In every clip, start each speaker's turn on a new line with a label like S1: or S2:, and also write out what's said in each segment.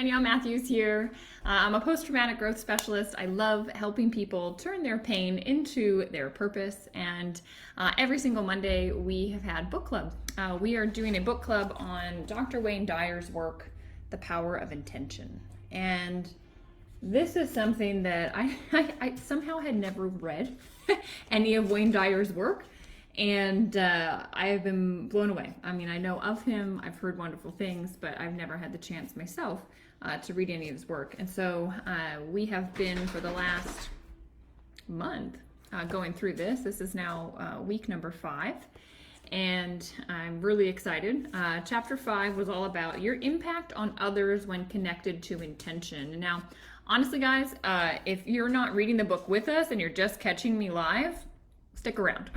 S1: Danielle Matthews here. I'm a post-traumatic growth specialist. I love helping people turn their pain into their purpose. And every single Monday we have had book club. We are doing a book club on Dr. Wayne Dyer's work, The Power of Intention. And this is something that I somehow had never read any of Wayne Dyer's work. And I have been blown away. I mean, I know of him, I've heard wonderful things, but I've never had the chance myself to read any of his work. And so we have been, for the last month, going through this. This is now week number 5, and I'm really excited. Chapter 5 was all about your impact on others when connected to intention. Now, honestly, guys, if you're not reading the book with us and you're just catching me live, stick around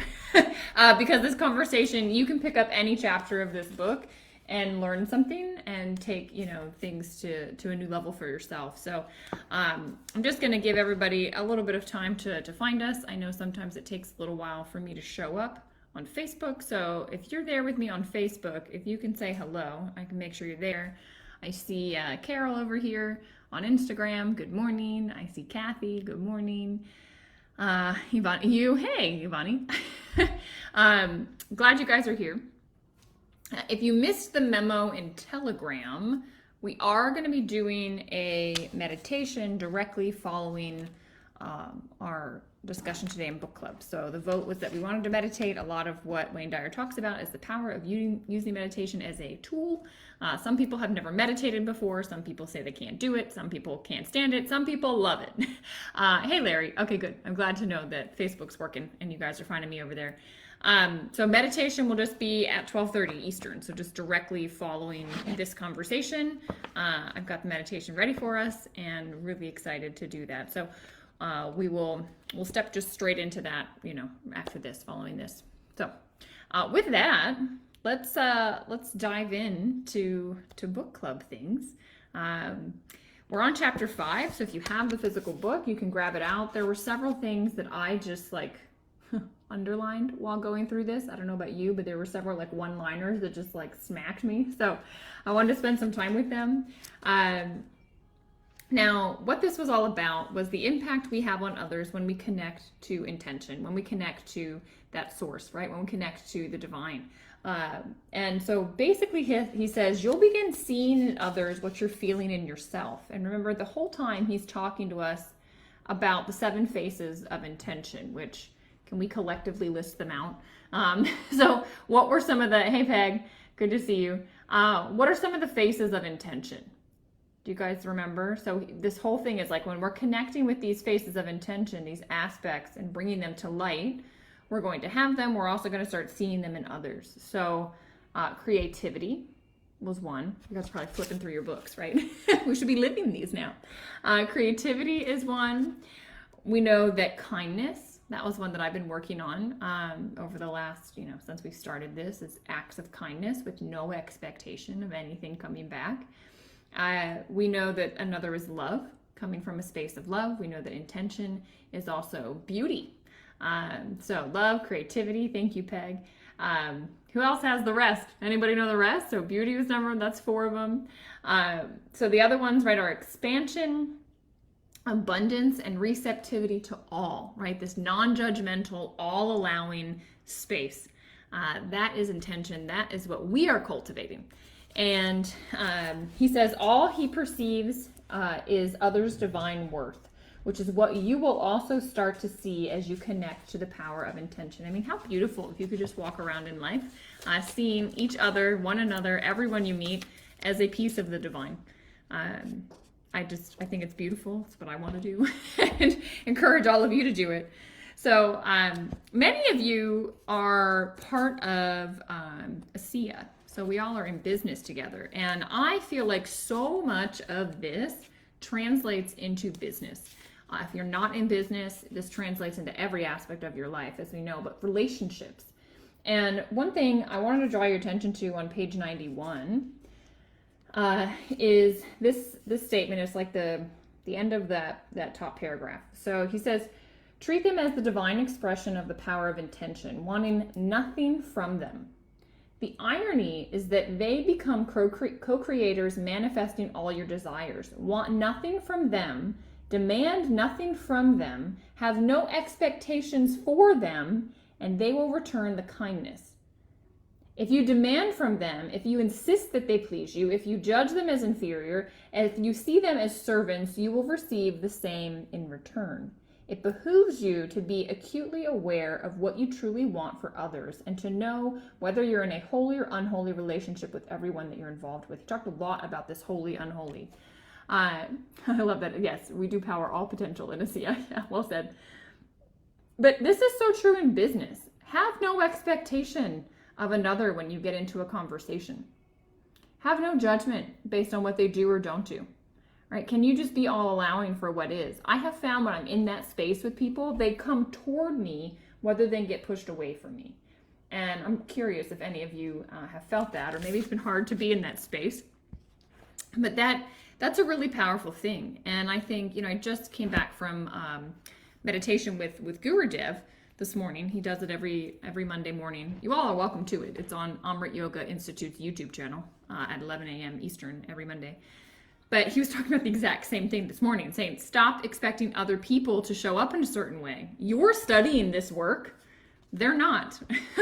S1: because this conversation, you can pick up any chapter of this book and learn something and take, things to a new level for yourself. So I'm just going to give everybody a little bit of time to find us. I know sometimes it takes a little while for me to show up on Facebook. So if you're there with me on Facebook, if you can say hello, I can make sure you're there. I see Carol over here on Instagram. Good morning. I see Kathy. Good morning. Hey, Ivani. Glad you guys are here. If you missed the memo in Telegram, we are going to be doing a meditation directly following our discussion today in book club. So the vote was that we wanted to meditate. A lot of what Wayne Dyer talks about is the power of using meditation as a tool. Some people have never meditated before. Some people say they can't do it. Some people can't stand it. Some people love it. Hey, Larry. Okay, good. I'm glad to know that Facebook's working and you guys are finding me over there. So meditation will just be at 12:30 Eastern. So just directly following this conversation. I've got the meditation ready for us and really excited to do that. So we'll step just straight into that, after this, following this. So with that, let's dive into book club things. We're on chapter 5, so if you have the physical book, you can grab it out. There were several things that I just underlined while going through this. I don't know about you, but there were several one-liners that just smacked me. So I wanted to spend some time with them. Now, what this was all about was the impact we have on others when we connect to intention, when we connect to that source, right? When we connect to the divine. And so basically he says, you'll begin seeing in others what you're feeling in yourself. And remember, the whole time he's talking to us about the 7 faces of intention, which, can we collectively list them out? So what were some of hey Peg, good to see you. What are some of the faces of intention? Do you guys remember? So this whole thing is when we're connecting with these faces of intention, these aspects, and bringing them to light, we're going to have them. We're also going to start seeing them in others. So creativity was one. You guys are probably flipping through your books, right? We should be living these now. Creativity is one. We know that kindness, that was one that I've been working on over the last, since we started this, is acts of kindness with no expectation of anything coming back. We know that another is love, coming from a space of love. We know that intention is also beauty. So love, creativity. Thank you, Peg. Who else has the rest? Anybody know the rest? So beauty was number one. That's 4 of them. So the other ones, right, are expansion, abundance, and receptivity to all, right? This non-judgmental, all-allowing space. That is intention. That is what we are cultivating. And he says all he perceives is others' divine worth, which is what you will also start to see as you connect to the power of intention. I mean, how beautiful if you could just walk around in life, seeing each other, one another, everyone you meet as a piece of the divine. I think it's beautiful. It's what I want to do and encourage all of you to do it. So many of you are part of ASEA. So we all are in business together. And I feel like so much of this translates into business. If you're not in business, this translates into every aspect of your life, as we know, but relationships. And one thing I wanted to draw your attention to on page 91 is this statement. It's the end of that top paragraph. So he says, treat them as the divine expression of the power of intention, wanting nothing from them. The irony is that they become co-creators, manifesting all your desires. Want nothing from them, demand nothing from them, have no expectations for them, and they will return the kindness. If you demand from them, if you insist that they please you, if you judge them as inferior, and if you see them as servants, you will receive the same in return. It behooves you to be acutely aware of what you truly want for others and to know whether you're in a holy or unholy relationship with everyone that you're involved with. He talked a lot about this holy, unholy. I love that. Yes, we do power all potential in a yeah, well said. But this is so true in business. Have no expectation of another when you get into a conversation. Have no judgment based on what they do or don't do. Right? Can you just be all allowing for what is? I have found when I'm in that space with people, they come toward me rather than get pushed away from me. And I'm curious if any of you have felt that, or maybe it's been hard to be in that space. But that's a really powerful thing. And I think, I just came back from meditation with Gurudev this morning. He does it every Monday morning. You all are welcome to it. It's on Amrit Yoga Institute's YouTube channel at 11 a.m. Eastern every Monday. But he was talking about the exact same thing this morning, saying, stop expecting other people to show up in a certain way. You're studying this work. They're not.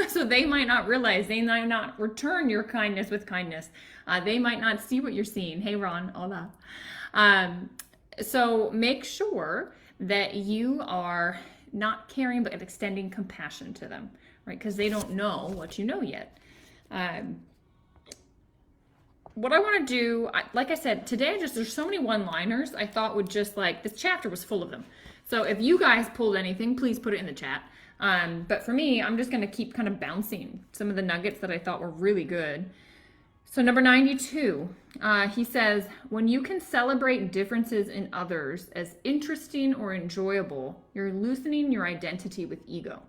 S1: So they might not realize, they might not return your kindness with kindness. They might not see what you're seeing. Hey, Ron, hola. So make sure that you are not caring, but extending compassion to them, right? Because they don't know what you know yet. What I want to do, like I said, today there's so many one-liners I thought would just this chapter was full of them. So if you guys pulled anything, please put it in the chat. But for me, I'm just going to keep kind of bouncing some of the nuggets that I thought were really good. So number 92, he says, when you can celebrate differences in others as interesting or enjoyable, you're loosening your identity with ego.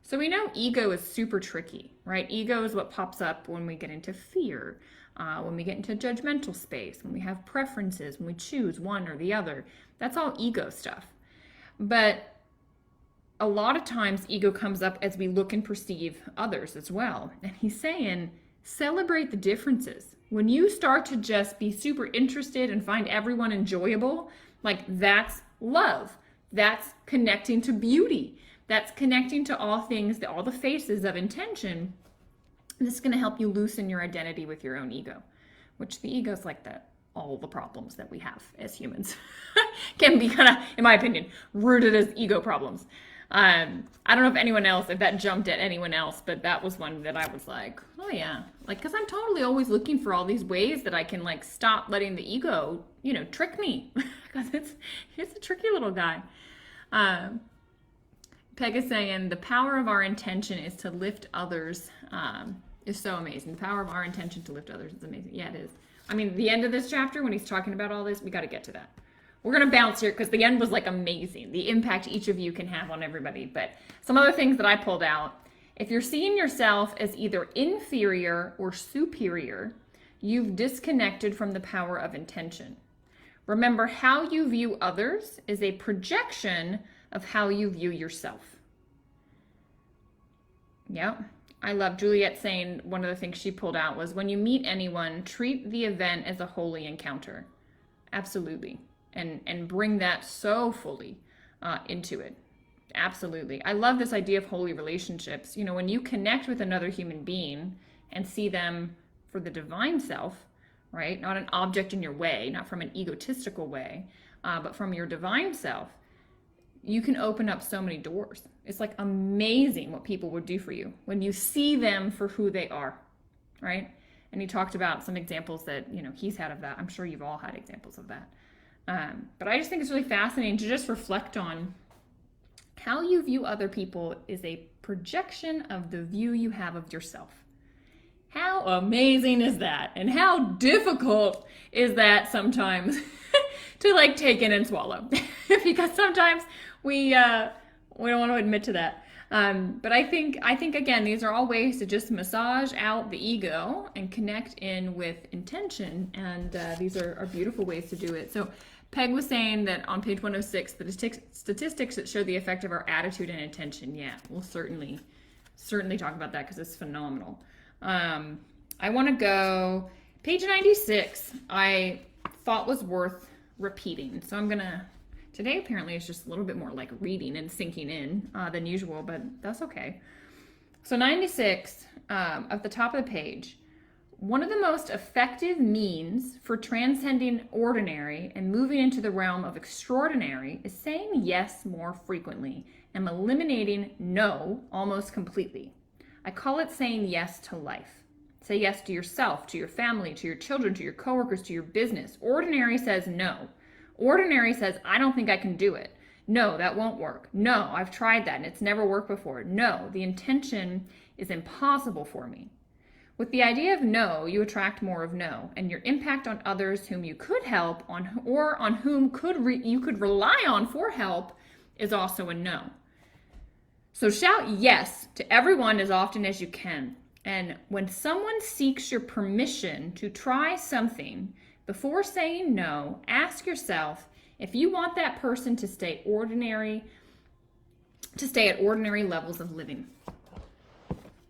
S1: So we know ego is super tricky, right? Ego is what pops up when we get into fear. When we get into judgmental space, when we have preferences, when we choose one or the other. That's all ego stuff. But a lot of times ego comes up as we look and perceive others as well. And he's saying, celebrate the differences. When you start to just be super interested and find everyone enjoyable, that's love. That's connecting to beauty. That's connecting to all things, all the faces of intention. This is going to help you loosen your identity with your own ego, which the ego is all the problems that we have as humans can be kind of, in my opinion, rooted as ego problems. I don't know if that jumped at anyone else, but that was one that I was like, oh yeah, because I'm totally always looking for all these ways that I can stop letting the ego, trick me, because it's a tricky little guy. Peg is saying the power of our intention is to lift others. Is so amazing. The power of our intention to lift others is amazing. Yeah, it is. I mean, the end of this chapter, when he's talking about all this, we got to get to that. We're going to bounce here because the end was amazing. The impact each of you can have on everybody. But some other things that I pulled out. If you're seeing yourself as either inferior or superior, you've disconnected from the power of intention. Remember, how you view others is a projection of how you view yourself. Yeah. I love Juliet saying one of the things she pulled out was, when you meet anyone, treat the event as a holy encounter. Absolutely. And bring that so fully into it. Absolutely. I love this idea of holy relationships. When you connect with another human being and see them for the divine self, right? Not an object in your way, not from an egotistical way, but from your divine self, you can open up so many doors. It's amazing what people would do for you when you see them for who they are, right? And he talked about some examples that, he's had of that. I'm sure you've all had examples of that. But I just think it's really fascinating to just reflect on how you view other people is a projection of the view you have of yourself. How amazing is that? And how difficult is that sometimes to take in and swallow? Because sometimes we don't want to admit to that. But I think again, these are all ways to just massage out the ego and connect in with intention. And these are beautiful ways to do it. So Peg was saying that on page 106, the statistics that show the effect of our attitude and intention. Yeah, we'll certainly talk about that because it's phenomenal. I want to go page 96. I thought was worth repeating. So I'm going to, today apparently is just a little bit more like reading and sinking in than usual, but that's okay. So 96, at the top of the page, one of the most effective means for transcending ordinary and moving into the realm of extraordinary is saying yes more frequently and eliminating no almost completely. I call it saying yes to life. Say yes to yourself, to your family, to your children, to your coworkers, to your business. Ordinary says no. Ordinary says, I don't think I can do it. No, that won't work. No, I've tried that and it's never worked before. No, the intention is impossible for me. With the idea of no, you attract more of no, and your impact on others whom you could help on or on whom you could rely on for help is also a no. So shout yes to everyone as often as you can. And when someone seeks your permission to try something, before saying no, ask yourself if you want that person to stay at ordinary levels of living.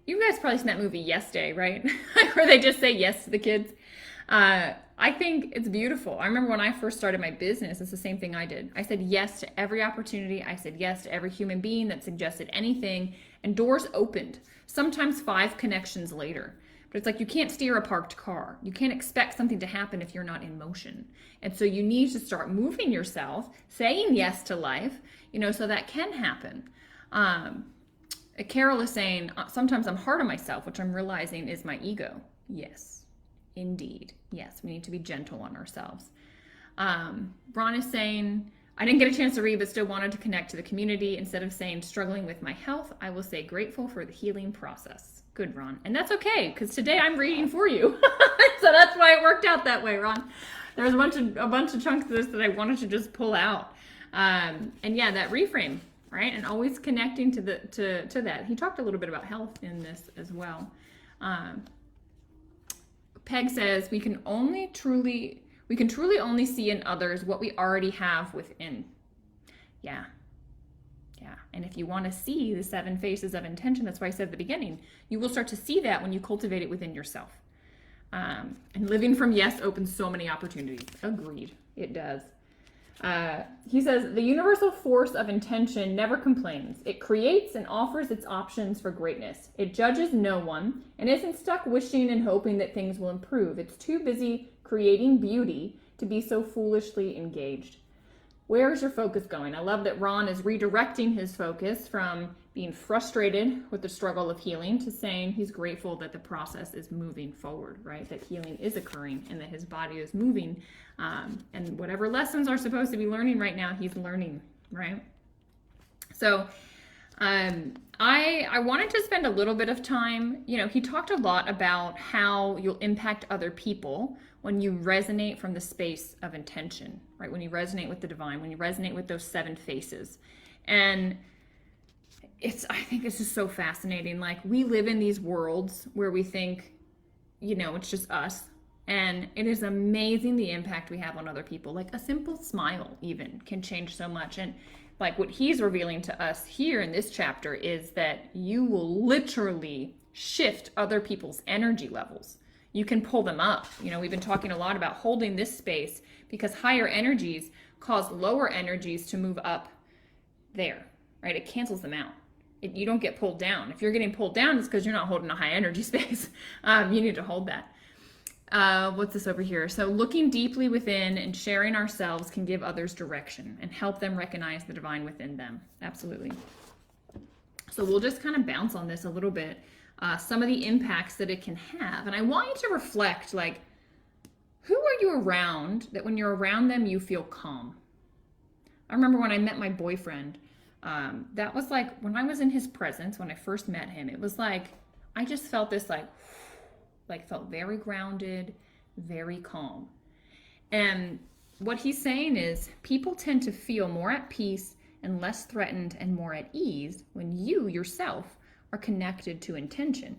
S1: You guys probably seen that movie Yes Day, right? Where they just say yes to the kids. I think it's beautiful. I remember when I first started my business, it's the same thing I did. I said yes to every opportunity. I said yes to every human being that suggested anything, and doors opened, sometimes 5 connections later. But it's like you can't steer a parked car. You can't expect something to happen if you're not in motion. And so you need to start moving yourself, saying yes to life, so that can happen. Carol is saying, sometimes I'm hard on myself, which I'm realizing is my ego. Yes, indeed. Yes, we need to be gentle on ourselves. Ron is saying, I didn't get a chance to read, but still wanted to connect to the community. Instead of saying struggling with my health, I will say grateful for the healing process. Good, Ron. And that's okay, because today I'm reading for you. So that's why it worked out that way, Ron. There's a bunch of chunks of this that I wanted to just pull out. And yeah, that reframe, right? And always connecting to that. He talked a little bit about health in this as well. Peg says we can truly only see in others what we already have within. Yeah. And if you want to see the 7 faces of intention, that's why I said at the beginning, you will start to see that when you cultivate it within yourself. And living from yes opens so many opportunities. Agreed. It does. He says, the universal force of intention never complains. It creates and offers its options for greatness. It judges no one and isn't stuck wishing and hoping that things will improve. It's too busy creating beauty to be so foolishly engaged. Where is your focus going? I love that Ron is redirecting his focus from being frustrated with the struggle of healing to saying he's grateful that the process is moving forward, right? That healing is occurring and that his body is moving. And whatever lessons are supposed to be learning right now, he's learning, right? So I wanted to spend a little bit of time, he talked a lot about how you'll impact other people when you resonate from the space of intention, right? When you resonate with the divine, when you resonate with those 7 faces. And I think this is so fascinating. Like, we live in these worlds where we think, it's just us. And it is amazing the impact we have on other people. Like, a simple smile even can change so much. And like what he's revealing to us here in this chapter is that you will literally shift other people's energy levels. You can pull them up. We've been talking a lot about holding this space because higher energies cause lower energies to move up there, right? It cancels them out. You don't get pulled down. If you're getting pulled down, it's because you're not holding a high energy space. You need to hold that. What's this over here? So looking deeply within and sharing ourselves can give others direction and help them recognize the divine within them. Absolutely. So we'll just kind of bounce on this a little bit. Some of the impacts that it can have. And I want you to reflect, like, who are you around that when you're around them, you feel calm? I remember when I met my boyfriend, that was like, when I was in his presence, when I first met him, it was like, I just felt this like felt very grounded, very calm. And what he's saying is people tend to feel more at peace and less threatened and more at ease when you yourself are connected to intention.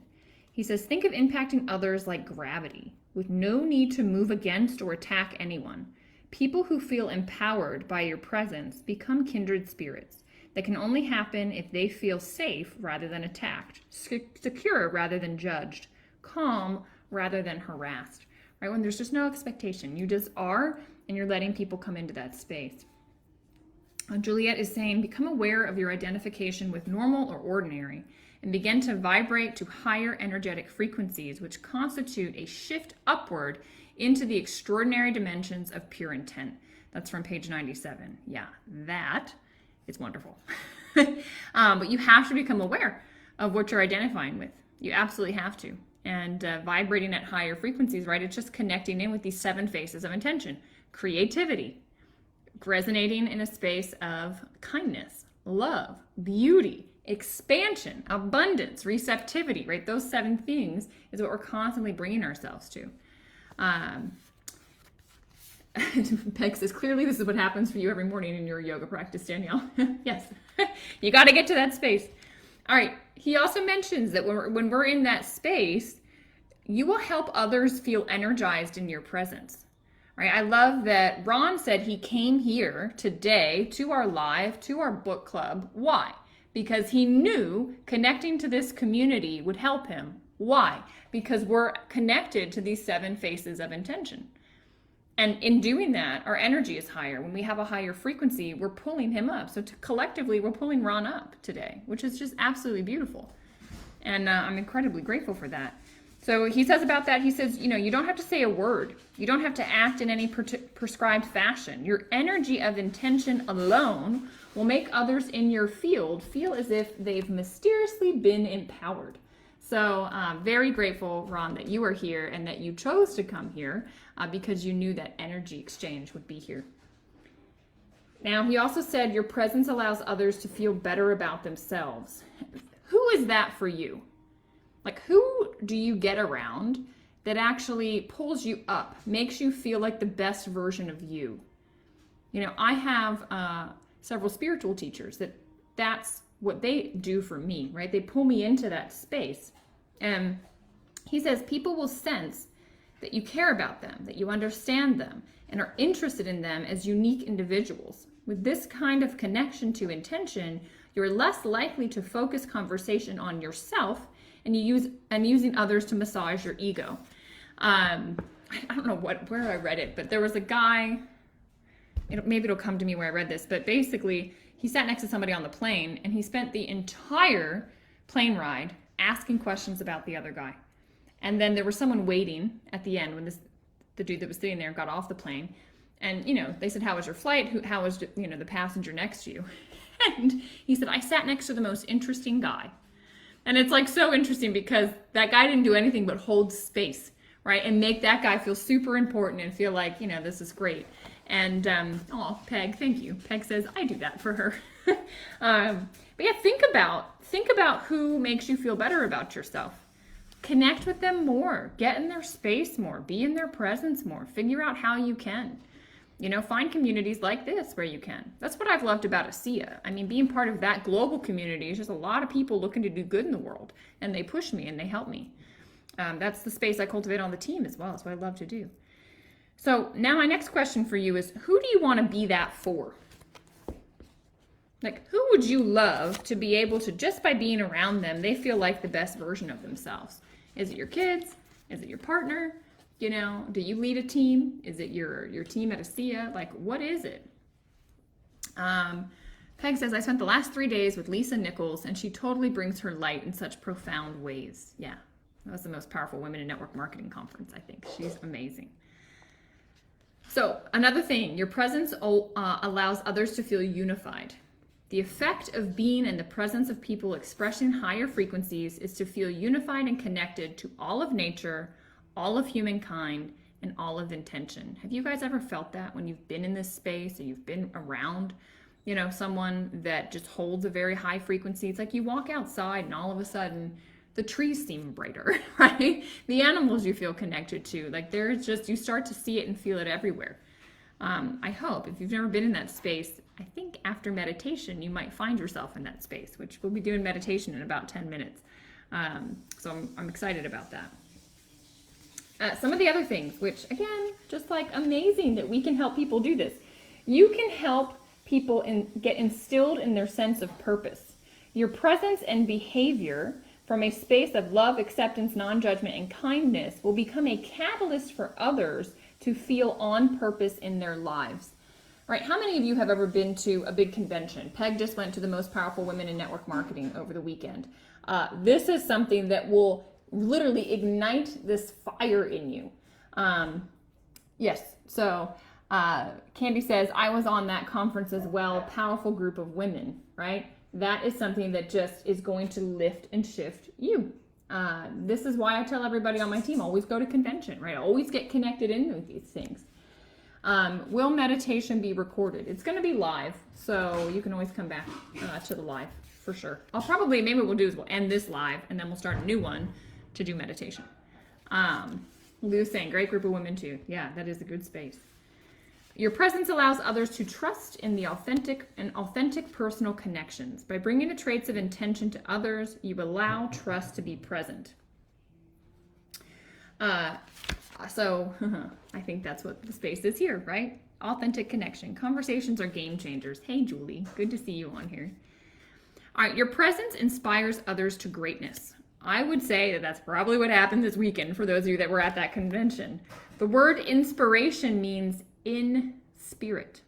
S1: He says, think of impacting others like gravity, with no need to move against or attack anyone. People who feel empowered by your presence become kindred spirits. That can only happen if they feel safe rather than attacked, secure rather than judged, calm rather than harassed, right? When there's just no expectation, you just are, and you're letting people come into that space. Juliet is saying, become aware of your identification with normal or ordinary and begin to vibrate to higher energetic frequencies, which constitute a shift upward into the extraordinary dimensions of pure intent. That's from page 97. Yeah, that is wonderful. But you have to become aware of what you're identifying with. You absolutely have to. And vibrating at higher frequencies, right? It's just connecting in with these 7 faces of intention. Creativity, resonating in a space of kindness, love, beauty, expansion, abundance, receptivity, right? Those 7 things is what we're constantly bringing ourselves to. Peg says, clearly this is what happens for you every morning in your yoga practice, Danielle. Yes, you got to get to that space. All right. He also mentions that when we're in that space, you will help others feel energized in your presence. Right? I love that Ron said he came here today to our live, to our book club. Why? Because he knew connecting to this community would help him. Why? Because we're connected to these 7 faces of intention. And in doing that, our energy is higher. When we have a higher frequency, we're pulling him up. So collectively, we're pulling Ron up today, which is just absolutely beautiful. And I'm incredibly grateful for that. So he says about that, he says, you don't have to say a word. You don't have to act in any prescribed fashion. Your energy of intention alone will make others in your field feel as if they've mysteriously been empowered. So very grateful, Ron, that you are here and that you chose to come here because you knew that energy exchange would be here. Now, he also said your presence allows others to feel better about themselves. Who is that for you? Like, who do you get around that actually pulls you up, makes you feel like the best version of you? I have several spiritual teachers that's what they do for me, right? They pull me into that space. And he says people will sense that you care about them, that you understand them, and are interested in them as unique individuals. With this kind of connection to intention, you're less likely to focus conversation on yourself and using others to massage your ego. I don't know where I read it, but there was a guy, maybe it'll come to me where I read this, but basically he sat next to somebody on the plane and he spent the entire plane ride asking questions about the other guy. And then there was someone waiting at the end when the dude that was sitting there got off the plane. And, they said, how was your flight? How was, the passenger next to you? And he said, I sat next to the most interesting guy. And it's like so interesting because that guy didn't do anything but hold space, right? And make that guy feel super important and feel like, this is great. And, Peg, thank you. Peg says, I do that for her. But yeah, think about who makes you feel better about yourself. Connect with them more, get in their space more, be in their presence more, figure out how you can. Find communities like this where you can. That's what I've loved about ASEA. I mean, being part of that global community is just a lot of people looking to do good in the world, and they push me and they help me. That's the space I cultivate on the team as well. That's what I love to do. So now my next question for you is, who do you want to be that for? Like, who would you love to be able to, just by being around them, they feel like the best version of themselves? Is it your kids? Is it your partner? Do you lead a team? Is it your team at ASEA? Like, what is it? Peg says, I spent the last 3 days with Lisa Nichols, and she totally brings her light in such profound ways. Yeah, that was the most powerful Women in Network Marketing conference, I think. She's amazing. So another thing, your presence allows others to feel unified. The effect of being in the presence of people expressing higher frequencies is to feel unified and connected to all of nature, all of humankind, and all of intention. Have you guys ever felt that when you've been in this space or you've been around, someone that just holds a very high frequency? It's like you walk outside and all of a sudden the trees seem brighter, right? The animals you feel connected to, like there's just, you start to see it and feel it everywhere. I hope if you've never been in that space, I think after meditation, you might find yourself in that space, which we'll be doing meditation in about 10 minutes. So I'm excited about that. Some of the other things, which again, just like amazing that we can help people do this. You can help people get instilled in their sense of purpose. Your presence and behavior from a space of love, acceptance, non-judgment, and kindness will become a catalyst for others to feel on purpose in their lives. Right? How many of you have ever been to a big convention? Peg just went to the Most Powerful Women in Network Marketing over the weekend. This is something that will literally ignite this fire in you. Yes, so Candy says, I was on that conference as well. Powerful group of women, right? That is something that just is going to lift and shift you. This is why I tell everybody on my team, always go to convention, right? Always get connected in with these things. Will meditation be recorded? It's going to be live, so you can always come back to the live for sure. Maybe what we'll do is we'll end this live and then we'll start a new one to do meditation. Lou's saying, great group of women too. Yeah, that is a good space. Your presence allows others to trust in the authentic personal connections. By bringing the traits of intention to others, you allow trust to be present. So I think that's what the space is here, right? Authentic connection. Conversations are game changers. Hey, Julie, good to see you on here. All right, your presence inspires others to greatness. I would say that that's probably what happened this weekend for those of you that were at that convention. The word inspiration means in spirit.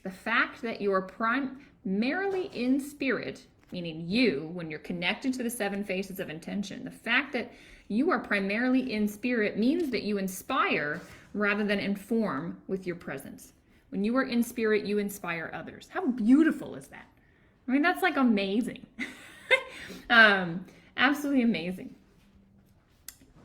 S1: The fact that you are primarily in spirit, meaning you, when you're connected to the 7 faces of intention, the fact that you are primarily in spirit means that you inspire rather than inform with your presence. When you are in spirit, you inspire others. How beautiful is that? I mean, that's like amazing. Absolutely amazing.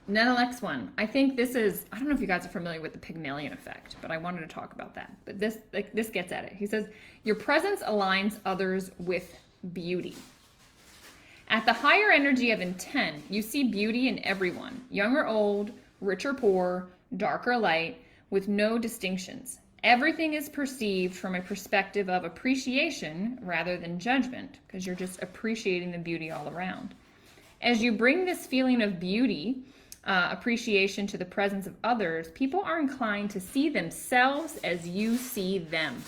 S1: Now the next one. I think this is, I don't know if you guys are familiar with the Pygmalion effect, but I wanted to talk about that. But this gets at it. He says, your presence aligns others with beauty. At the higher energy of intent, you see beauty in everyone, young or old, rich or poor, dark or light, with no distinctions. Everything is perceived from a perspective of appreciation rather than judgment, because you're just appreciating the beauty all around. As you bring this feeling of beauty, appreciation to the presence of others, people are inclined to see themselves as you see them.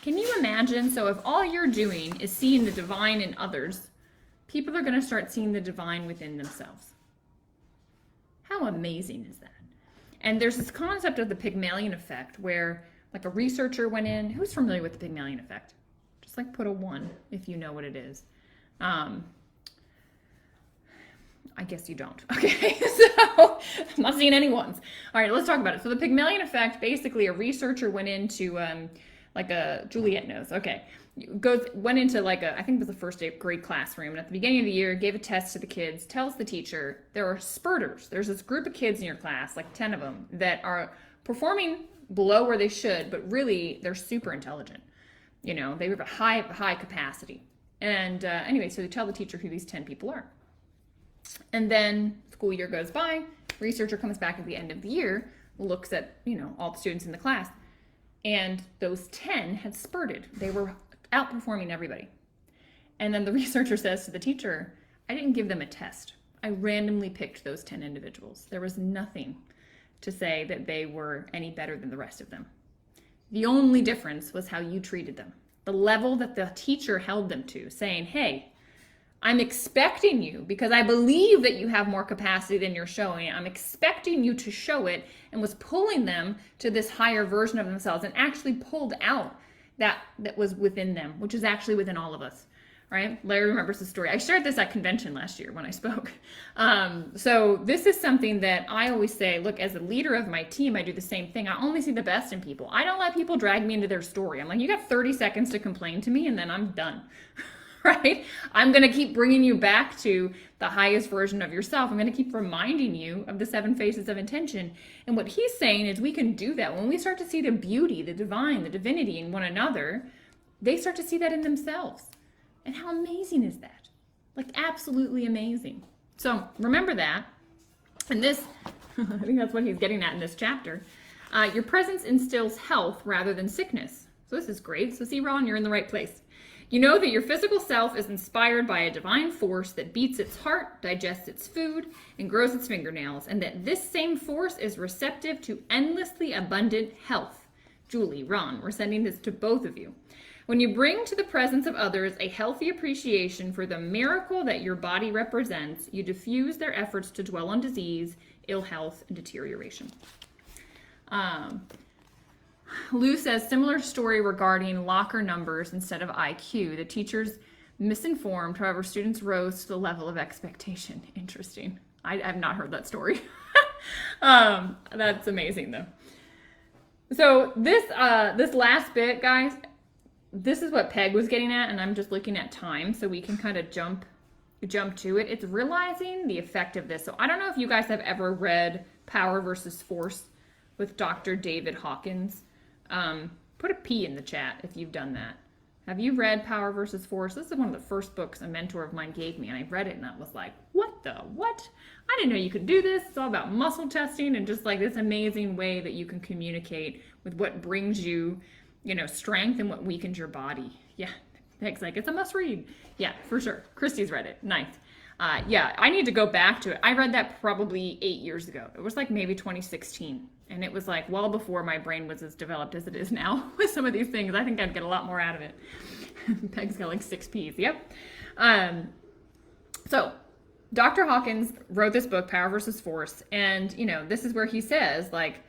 S1: Can you imagine? So if all you're doing is seeing the divine in others, people are going to start seeing the divine within themselves. How amazing is that? And there's this concept of the Pygmalion effect where like a researcher went in. Who's familiar with the Pygmalion effect? Just like put a 1 if you know what it is. I guess you don't. Okay, so I'm not seeing any ones. All right, let's talk about it. So the Pygmalion effect, basically a researcher went into Juliet knows. Okay, went into like I think it was the first grade classroom, and at the beginning of the year gave a test to the kids, tells the teacher there are spurters. There's this group of kids in your class, like 10 of them, that are performing below where they should, but really they're super intelligent. You know, they have a high capacity. And anyway, so they tell the teacher who these 10 people are. And then school year goes by, researcher comes back at the end of the year, looks at, all the students in the class, and those 10 had spurted. They were outperforming everybody. And then the researcher says to the teacher, I didn't give them a test. I randomly picked those 10 individuals. There was nothing to say that they were any better than the rest of them. The only difference was how you treated them. The level that the teacher held them to, saying, hey, I'm expecting you, because I believe that you have more capacity than you're showing. I'm expecting you to show it, and was pulling them to this higher version of themselves and actually pulled out that was within them, which is actually within all of us, right? Larry remembers the story. I shared this at convention last year when I spoke. So this is something that I always say, look, as a leader of my team, I do the same thing. I only see the best in people. I don't let people drag me into their story. I'm like, you got 30 seconds to complain to me, and then I'm done. Right? I'm going to keep bringing you back to the highest version of yourself. I'm going to keep reminding you of the 7 faces of intention. And what he's saying is we can do that. When we start to see the beauty, the divine, the divinity in one another, they start to see that in themselves. And how amazing is that? Like absolutely amazing. So remember that. And this, I think that's what he's getting at in this chapter. Your presence instills health rather than sickness. So this is great. So see, Ron, you're in the right place. You know that your physical self is inspired by a divine force that beats its heart, digests its food, and grows its fingernails, and that this same force is receptive to endlessly abundant health, Julie, Ron, we're sending this to both of you. When you bring to the presence of others a healthy appreciation for the miracle that your body represents, you diffuse their efforts to dwell on disease, ill health, and deterioration. Lou says, similar story regarding locker numbers instead of IQ. The teachers misinformed, however, students rose to the level of expectation. Interesting. I've not heard that story. That's amazing, though. So this last bit, guys, this is what Peg was getting at, and I'm just looking at time so we can kind of jump to it. It's realizing the effect of this. So I don't know if you guys have ever read Power versus Force with Dr. David Hawkins. Put a P in the chat if you've done that. Have you read Power versus Force? This is one of the first books a mentor of mine gave me, and I read it and I was like, what? I didn't know you could do this. It's all about muscle testing and just like this amazing way that you can communicate with what brings you, strength and what weakens your body. Yeah, Peg's like, it's a must read. Yeah, for sure. Christy's read it. Nice. Yeah, I need to go back to it. I read that probably 8 years ago. It was like maybe 2016. And it was like well before my brain was as developed as it is now with some of these things. I think I'd get a lot more out of it. Peg's got like 6 Ps. Yep. So Dr. Hawkins wrote this book, Power versus Force. And, this is where he says, like,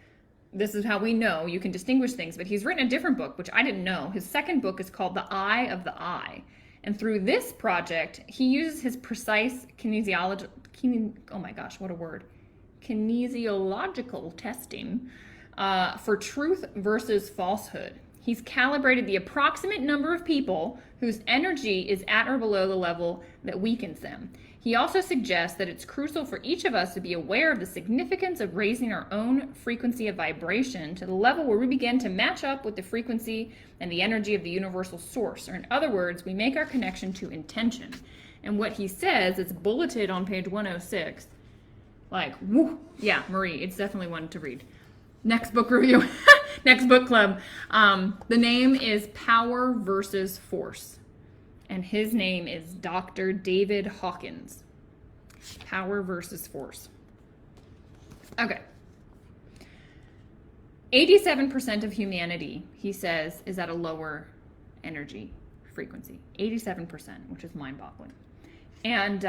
S1: this is how we know you can distinguish things. But he's written a different book, which I didn't know. His second book is called The Eye of the Eye. And through this project, he uses his precise kinesiological testing for truth versus falsehood. He's calibrated the approximate number of people whose energy is at or below the level that weakens them. He also suggests that it's crucial for each of us to be aware of the significance of raising our own frequency of vibration to the level where we begin to match up with the frequency and the energy of the universal source. Or in other words, we make our connection to intention. And what he says, it's bulleted on page 106. Like, woo, yeah, Marie, it's definitely one to read. Next book review, next book club. The name is Power versus Force. And his name is Dr. David Hawkins. Power versus Force. Okay. 87% of humanity, he says, is at a lower energy frequency. 87%, which is mind-boggling. And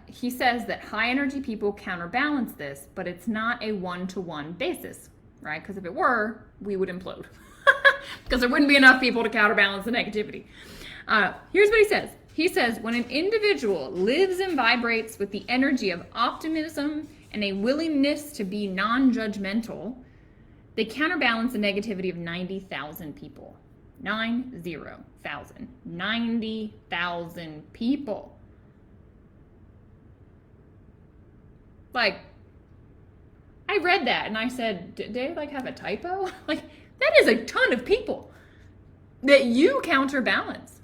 S1: he says that high energy people counterbalance this, but it's not a one-to-one basis, right? Because if it were, we would implode. Because there wouldn't be enough people to counterbalance the negativity. Here's what he says. He says, when an individual lives and vibrates with the energy of optimism and a willingness to be non-judgmental, they counterbalance the negativity of 90,000 people. 90,000. 90,000 people. Like, I read that and I said, did they have a typo? Like, that is a ton of people that you counterbalance.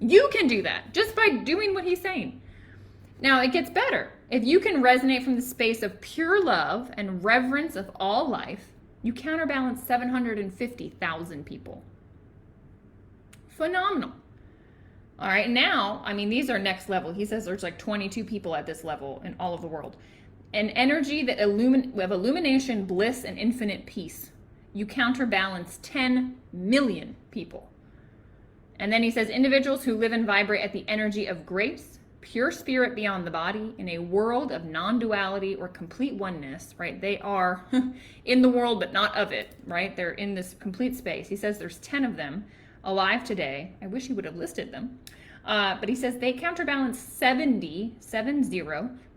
S1: You can do that just by doing what he's saying. Now, it gets better. If you can resonate from the space of pure love and reverence of all life, you counterbalance 750,000 people. Phenomenal. All right, now, these are next level. He says there's like 22 people at this level in all of the world. An energy that of illumination, bliss, and infinite peace. You counterbalance 10 million people. And then he says individuals who live and vibrate at the energy of grace, pure spirit beyond the body, in a world of non-duality or complete oneness, right? They are in the world but not of it, right? They're in this complete space. He says there's 10 of them alive today. I wish he would have listed them. But he says they counterbalance 70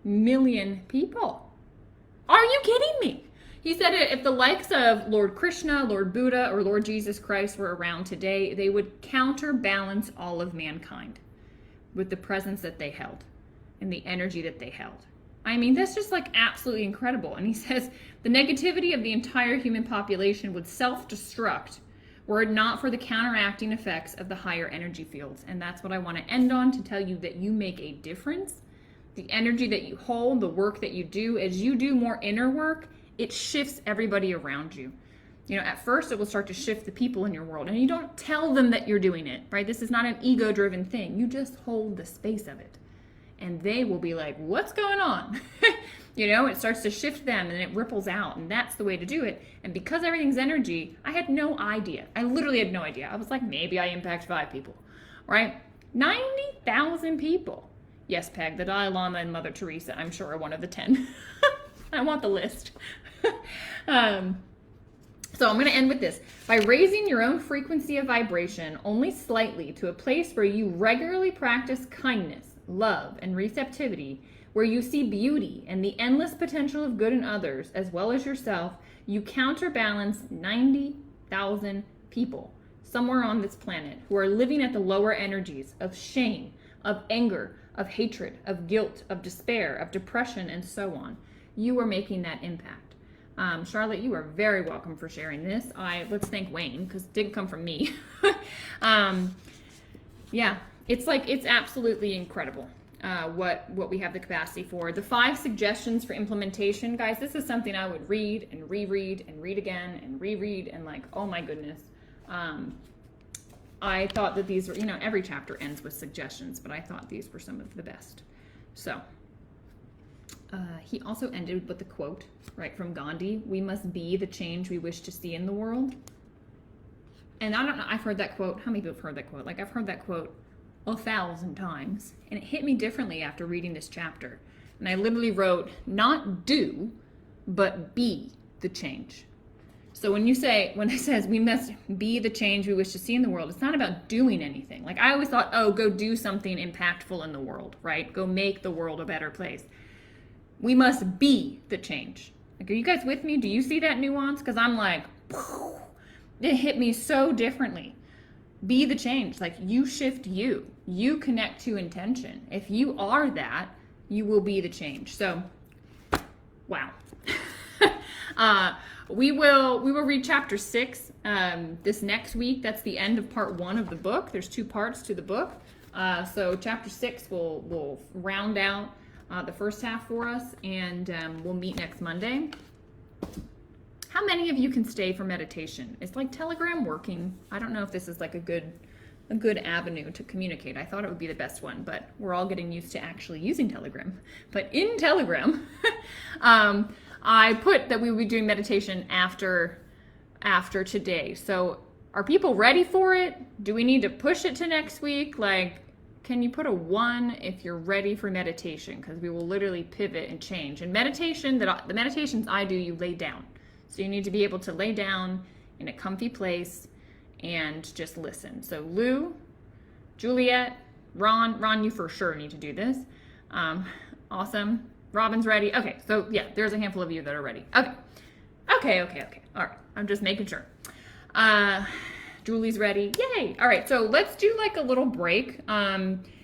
S1: million people. Are you kidding me? He said if the likes of Lord Krishna, Lord Buddha, or Lord Jesus Christ were around today, they would counterbalance all of mankind with the presence that they held and the energy that they held. That's just like absolutely incredible. And he says the negativity of the entire human population would self-destruct were it not for the counteracting effects of the higher energy fields. And that's what I want to end on, to tell you that you make a difference. The energy that you hold, the work that you do, as you do more inner work, it shifts everybody around you. At first it will start to shift the people in your world, and you don't tell them that you're doing it, right? This is not an ego-driven thing. You just hold the space of it, and they will be like, what's going on? It starts to shift them and it ripples out, and that's the way to do it. And because everything's energy, I had no idea. I literally had no idea. I was like, maybe I impact 5 people, right? 90,000 people. Yes, Peg, the Dalai Lama and Mother Teresa, I'm sure, are one of the 10. I want the list. So I'm going to end with this. By raising your own frequency of vibration only slightly to a place where you regularly practice kindness, love, and receptivity, where you see beauty and the endless potential of good in others as well as yourself, you counterbalance 90,000 people somewhere on this planet who are living at the lower energies of shame, of anger, of hatred, of guilt, of despair, of depression, and so on. You are making that impact. Charlotte, you are very welcome for sharing this. Let's thank Wayne, because it didn't come from me. Yeah, it's absolutely incredible what we have the capacity for. The 5 suggestions for implementation, guys, this is something I would read and reread and read again and reread, and like, oh my goodness. I thought that these were, every chapter ends with suggestions, but I thought these were some of the best. So he also ended with the quote, right, from Gandhi: "We must be the change we wish to see in the world." And I don't know, I've heard that quote. How many people have heard that quote? Like, I've heard that quote 1,000 times, and it hit me differently after reading this chapter. And I literally wrote, not do, but be the change. So when it says we must be the change we wish to see in the world, it's not about doing anything. Like, I always thought, oh, go do something impactful in the world, right? Go make the world a better place. We must be the change. Like, are you guys with me? Do you see that nuance? Because I'm like, it hit me so differently. Be the change. Like, you shift you. You connect to intention. If you are that, you will be the change. So, wow. We will read chapter 6 this next week. That's the end of part 1 of the book. There's 2 parts to the book. So chapter 6 will round out the first half for us, and we'll meet next Monday. How many of you can stay for meditation? Is like Telegram working? I don't know if this is like a good avenue to communicate. I thought it would be the best one, but we're all getting used to actually using Telegram. But in Telegram, I put that we would be doing meditation after today. So are people ready for it? Do we need to push it to next week? Like, can you put a 1 if you're ready for meditation? Because we will literally pivot and change. And meditation, the meditations I do, you lay down. So you need to be able to lay down in a comfy place and just listen. So Lou, Juliet, Ron, you for sure need to do this. Awesome. Robin's ready. Okay, so yeah, there's a handful of you that are ready. Okay. All right, I'm just making sure. Julie's ready. Yay. All right, so let's do like a little break.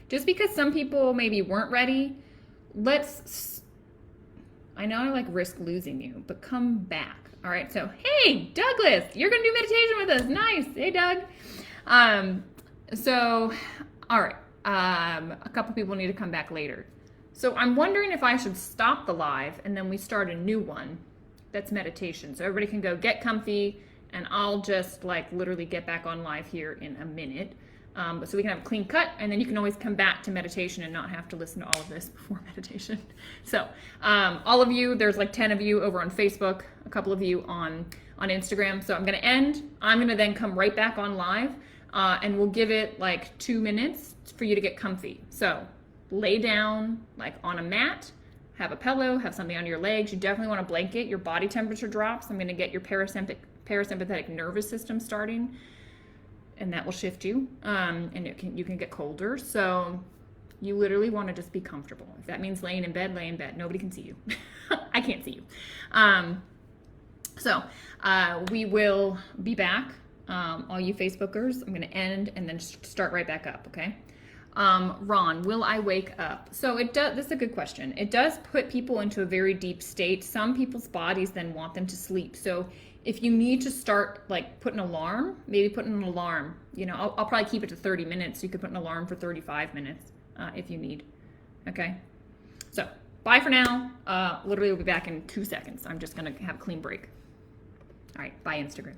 S1: Just because some people maybe weren't ready, I know I like risk losing you, but come back. All right, so hey, Douglas, you're gonna do meditation with us. Nice. Hey, Doug. All right, a couple people need to come back later. So I'm wondering if I should stop the live and then we start a new one that's meditation. So everybody can go get comfy, and I'll just like literally get back on live here in a minute. So we can have a clean cut, and then you can always come back to meditation and not have to listen to all of this before meditation. So all of you, there's like 10 of you over on Facebook, a couple of you on Instagram. So I'm going to end. I'm going to then come right back on live, and we'll give it like 2 minutes for you to get comfy. So lay down like on a mat, have a pillow, have something under your legs. You definitely want a blanket. Your body temperature drops. I'm going to get your parasympathetic nervous system starting, and that will shift you, and you can get colder. So you literally want to just be comfortable. If that means laying in bed, lay in bed. Nobody can see you. I can't see you. So we will be back. All you Facebookers, I'm going to end and then start right back up, okay? Ron, will I wake up? So this is a good question. It does put people into a very deep state. Some people's bodies then want them to sleep. So if you need to start like put an alarm, maybe put in an alarm. I'll probably keep it to 30 minutes. You could put an alarm for 35 minutes if you need. Okay. So bye for now. Literally we'll be back in 2 seconds. I'm just going to have a clean break. All right. Bye, Instagram.